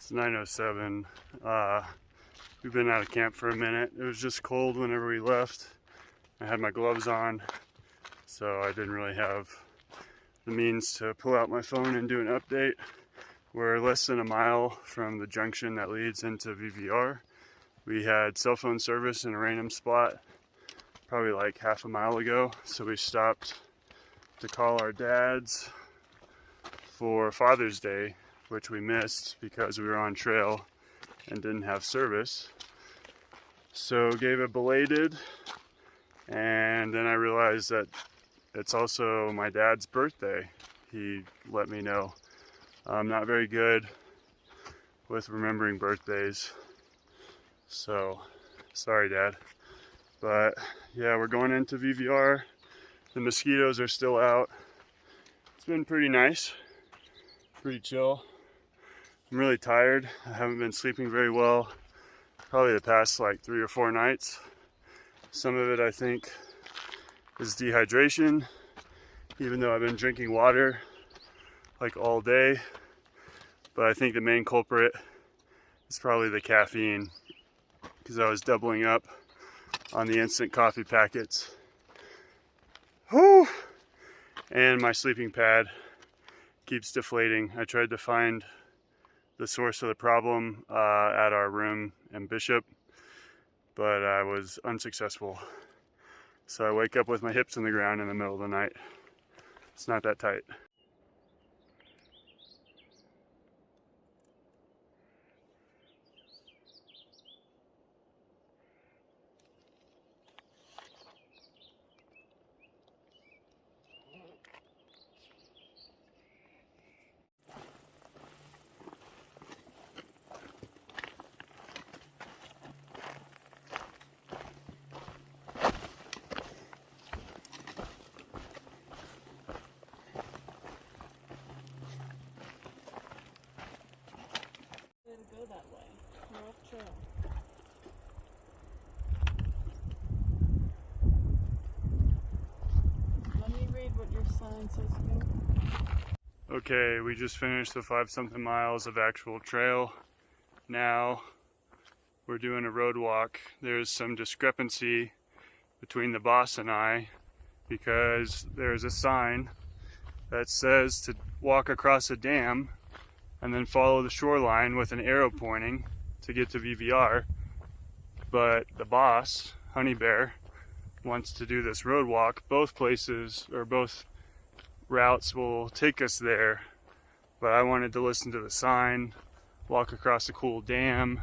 It's 9:07. We've been out of camp for a minute. It was just cold whenever we left. I had my gloves on, so I didn't really have the means to pull out my phone and do an update. We're less than a mile from the junction that leads into VVR. We had cell phone service in a random spot probably like half a mile ago, so we stopped to call our dads for Father's Day, which we missed because we were on trail and didn't have service. So gave a belated, and then I realized that it's also my dad's birthday. He let me know. I'm not very good with remembering birthdays, so sorry, Dad. But yeah, we're going into VVR. The mosquitoes are still out. It's been pretty nice, pretty chill. I'm really tired. I haven't been sleeping very well, probably the past like 3 or 4 nights. Some of it I think is dehydration, even though I've been drinking water like all day. But I think the main culprit is probably the caffeine, because I was doubling up on the instant coffee packets. Whew! And my sleeping pad keeps deflating. I tried to find the source of the problem at our room in Bishop, but I was unsuccessful. So I wake up with my hips in the ground in the middle of the night. It's not that tight. Go that way. We're off trail. Let me read what your sign says again. Okay, we just finished the 5-something miles of actual trail. Now we're doing a road walk. There's some discrepancy between the boss and I, because there's a sign that says to walk across a dam and then follow the shoreline with an arrow pointing to get to VVR. But the boss, Honey Bear, wants to do this road walk. Both places, or both routes, will take us there. But I wanted to listen to the sign, walk across a cool dam.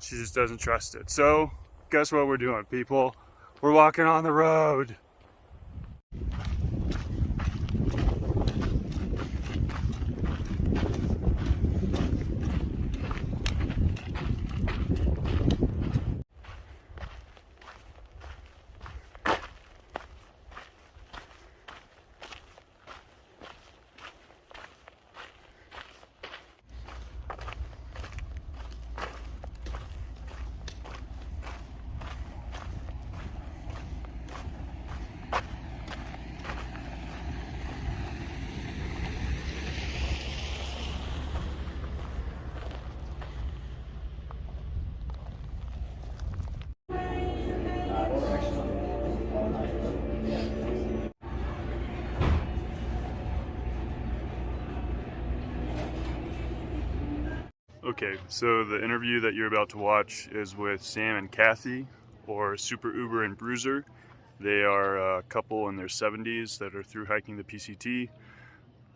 She just doesn't trust it. So, guess what we're doing, people? We're walking on the road. Okay, so the interview that you're about to watch is with Sam and Kathy, or Super Uber and Bruiser. They are a couple in their 70s that are through hiking the PCT.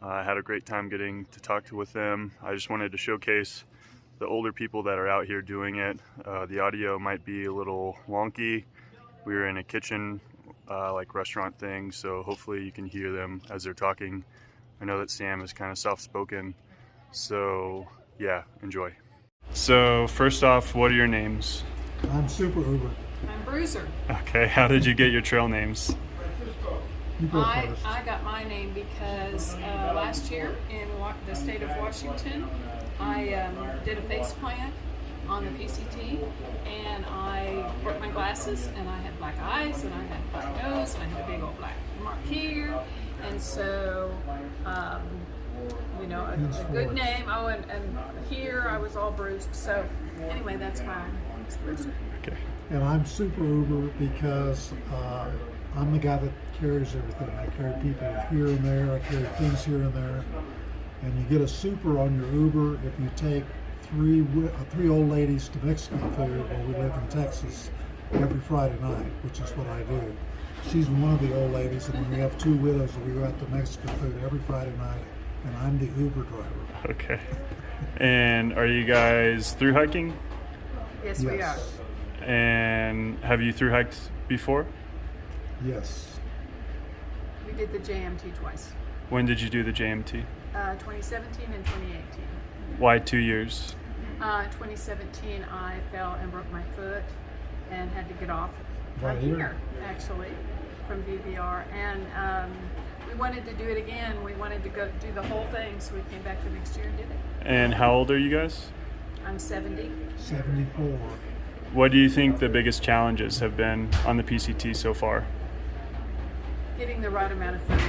I had a great time getting to talk with them. I just wanted to showcase the older people that are out here doing it. The audio might be a little wonky. We were in a kitchen, like restaurant thing, so hopefully you can hear them as they're talking. I know that Sam is kind of soft-spoken, so yeah, enjoy. So first off, what are your names? I'm Super Uber. I'm Bruiser. Okay, how did you get your trail names? You go first. I got my name because last year in the state of Washington, I did a face plant on the PCT, and I broke my glasses, and I had black eyes, and I had a black nose, and I had a big old black mark here, and so you know, a good name. Oh, and here I was all bruised. So anyway, that's why I'm bruised. Okay. And I'm super Uber because I'm the guy that carries everything. I carry people here and there. I carry things here and there. And you get a super on your Uber if you take three old ladies to Mexican food where we live in Texas every Friday night, which is what I do. She's one of the old ladies, and then we have 2 widows that we go out to Mexican food every Friday night, and I'm the Uber driver. Okay. And are you guys through hiking? Yes, we are. Yes. And have you through hiked before? Yes. We did the JMT twice, When did you do the JMT? 2017 and 2018. Why 2 years? 2017, I fell and broke my foot and had to get off Right here, here. actually, from V.V.R. And we wanted to do it again. We wanted to go do the whole thing, so we came back the next year and did it. And how old are you guys? I'm 70. 74. What do you think the biggest challenges have been on the PCT so far? Getting the right amount of food.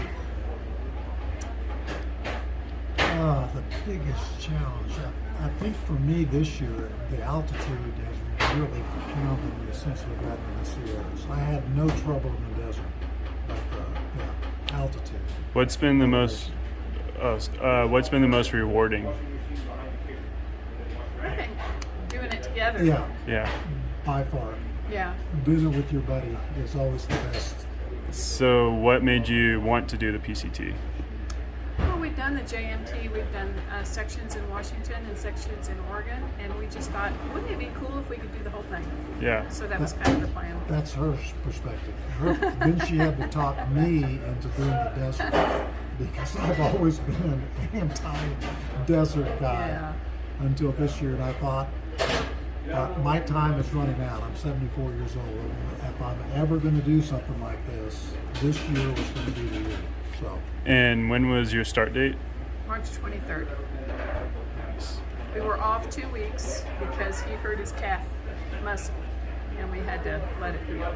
The biggest challenge, I think for me this year, the altitude has really pounded me since we got in the Sierras. I had no trouble in the desert, but altitude. What's been the most rewarding? I think doing it together. Yeah, Yeah. by far. Yeah. Doing it with your buddy is always the best. So what made you want to do the PCT? Well, we've done the JMT, we've done sections in Washington and sections in Oregon, and we just thought, wouldn't it be cool if we could do the whole thing? Yeah. So that was kind of the plan. That's her perspective. Then she had to talk me into doing the desert because I've always been an anti-desert guy Yeah. until this year, and I thought, my time is running out. I'm 74 years old. And if I'm ever going to do something like this year was going to be the year. So And when was your start date? March 23rd. We were off 2 weeks because he hurt his calf muscle, and we had to let it heal.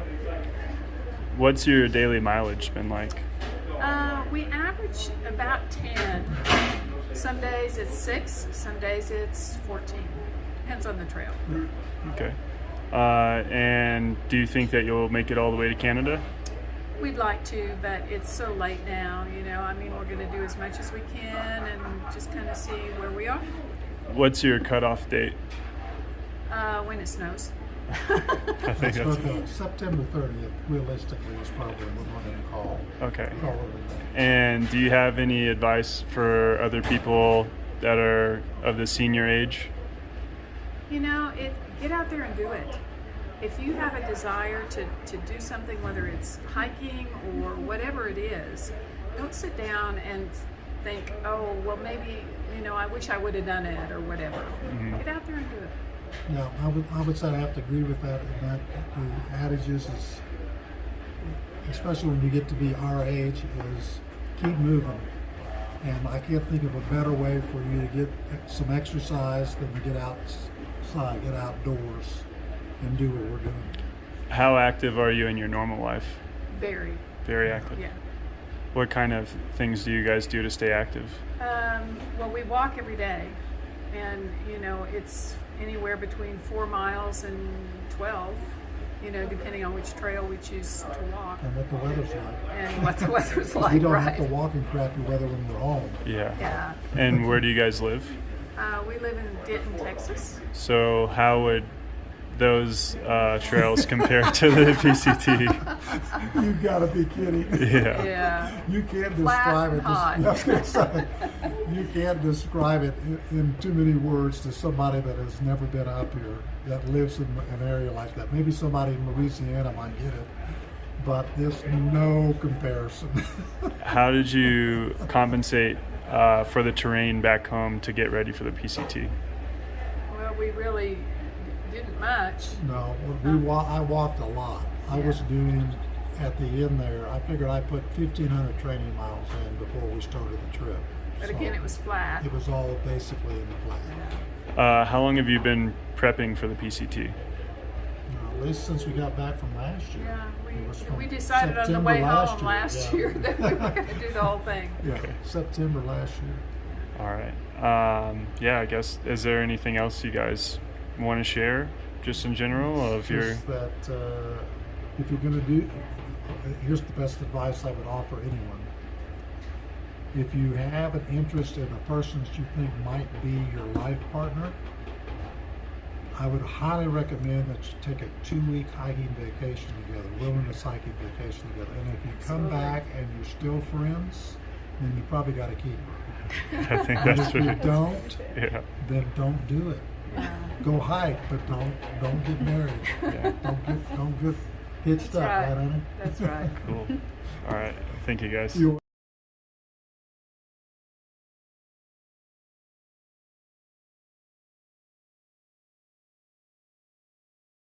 What's your daily mileage been like? We average about 10. Some days it's 6, some days it's 14. Depends on the trail. Okay. And do you think that you'll make it all the way to Canada? We'd like to, but it's so late now, you know. I mean, we're going to do as much as we can and just kind of see where we are. What's your cutoff date? When it snows. I think that's but, September 30th, realistically, is probably what we're going to call. okay. Call it a day. And do you have any advice for other people that are of the senior age? You know, get out there and do it. If you have a desire to do something, whether it's hiking or whatever it is, don't sit down and think, oh, well, maybe, you know, I wish I would have done it or whatever. Mm-hmm. Get out there and do it. Yeah, I would say I have to agree with that. And that the adages is, especially when you get to be our age, is keep moving. And I can't think of a better way for you to get some exercise than to get outside, get outdoors, and do what we're doing. How active are you in your normal life? Very. Very active. Yeah. What kind of things do you guys do to stay active? Well, we walk every day, and you know, it's anywhere between 4 miles and 12, you know, depending on which trail we choose to walk And what the weather's like. and what the weather's like. We don't right. have to walk in crappy weather when we're home. Yeah. Yeah. And where do you guys live? We live in Denton, Texas. So how would those trails compare to the PCT? You gotta be kidding. Yeah. Yeah. You can't Flat describe it. and hot. I was gonna say, you can't describe it in too many words to somebody that has never been up here, that lives in an area like that. Maybe somebody in Louisiana might get it, but there's no comparison. How did you compensate for the terrain back home to get ready for the PCT? Well, we really didn't much. No, I walked a lot. I was doing, at the end there, I figured I put 1,500 training miles in before we started the trip. But So again, it was flat. it was all basically in the flat. How long have you been prepping for the PCT? At least since we got back from last year. Yeah, It was from we decided on the September way home year. last Yeah. year that we were going to do the whole thing. Yeah, September last year. All right. Yeah, I guess, is there anything else you guys want to share, just in general, of your... Just that if you're going to do, here's the best advice I would offer anyone. If you have an interest in a person that you think might be your life partner, I would highly recommend that you take a 2-week hiking vacation together, wilderness hiking vacation together. And if you come back and you're still friends, then you probably got to keep her. I think And that's if you right. don't, Yeah. then don't do it. Go hike, but don't get married. Yeah. Don't get hitched up, right. right, honey? That's right. Cool. All right. Thank you, guys. You're